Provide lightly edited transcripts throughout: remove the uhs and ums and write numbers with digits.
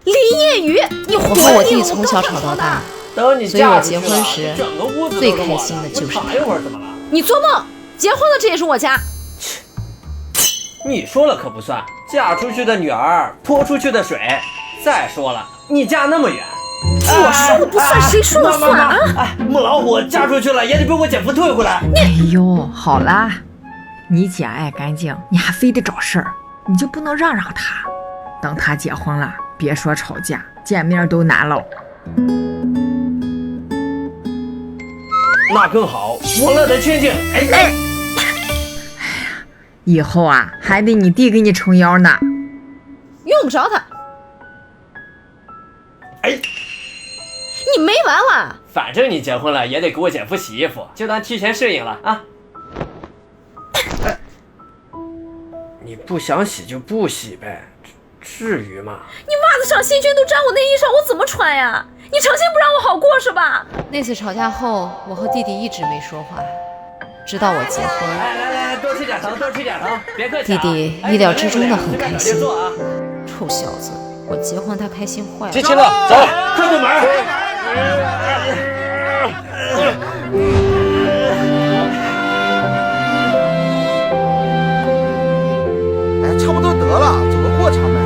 林夜雨，你我和我弟从小吵到大，所以我结婚时最开心的就是他。你做梦！结婚了，这也是我家。你说了可不算，嫁出去的女儿泼出去的水。再说了，你家那么远，我说的不算，谁说了算啊？哎，母老虎嫁出去了也得被我姐夫退回来。哎呦，好啦，你姐爱干净，你还非得找事儿，你就不能让让她？等她结婚了，别说吵架，见面都难了。那更好，我乐得清静。哎，以后啊，还得你弟给你撑腰呢。用不着他。哎，你没完了！反正你结婚了也得给我姐夫洗衣服，就当提前适应了啊。你不想洗就不洗呗，至于吗？你袜子上细菌都粘我内衣上，我怎么穿呀？你诚心不让我好过是吧？那次吵架后，我和弟弟一直没说话，直到我结婚。来，多吃点糖，多吃点糖，别客气。弟弟意料之中的很开心。臭小子，我结婚他开心坏了。接亲了，走，快进门。哎，差不多得了，走个过场呗。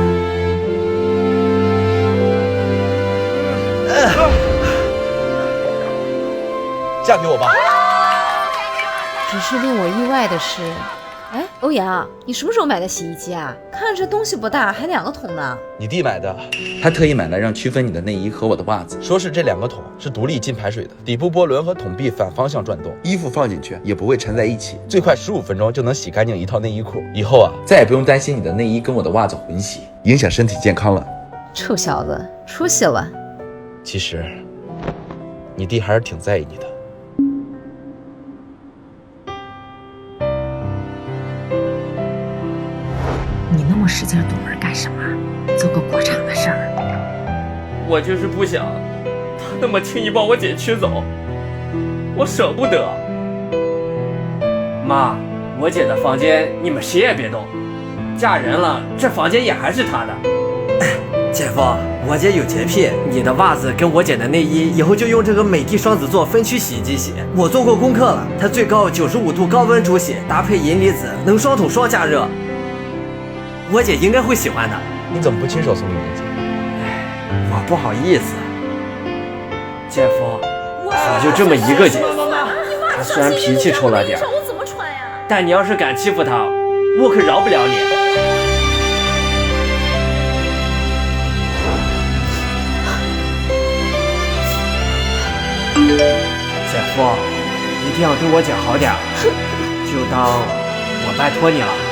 嫁给我吧。只是令我意外的是，哎，欧阳，你什么时候买的洗衣机啊？看着东西不大，还2个桶呢。你弟买的，他特意买来让区分你的内衣和我的袜子。说是这2个桶是独立进排水的，底部波轮和桶壁反方向转动，衣服放进去也不会缠在一起，最快15分钟就能洗干净一套内衣裤。以后啊，再也不用担心你的内衣跟我的袜子混洗，影响身体健康了。臭小子，出息了。其实，你弟还是挺在意你的。你那么使劲堵门干什么？做个过场的事儿。我就是不想他那么轻易把我姐娶走，我舍不得。妈，我姐的房间你们谁也别动，嫁人了这房间也还是她的。姐夫，我姐有洁癖，你的袜子跟我姐的内衣以后就用这个美的双子座分区洗衣机洗。我做过功课了，它最高95度高温煮洗，搭配银离子，能双桶双加热。我姐应该会喜欢的。你怎么不亲手送给你姐？我不好意思。姐夫，我就这么一个姐，她虽然脾气臭了点，但你要是敢欺负她，我可饶不了你。姐夫，一定要对我姐好点，就当我拜托你了。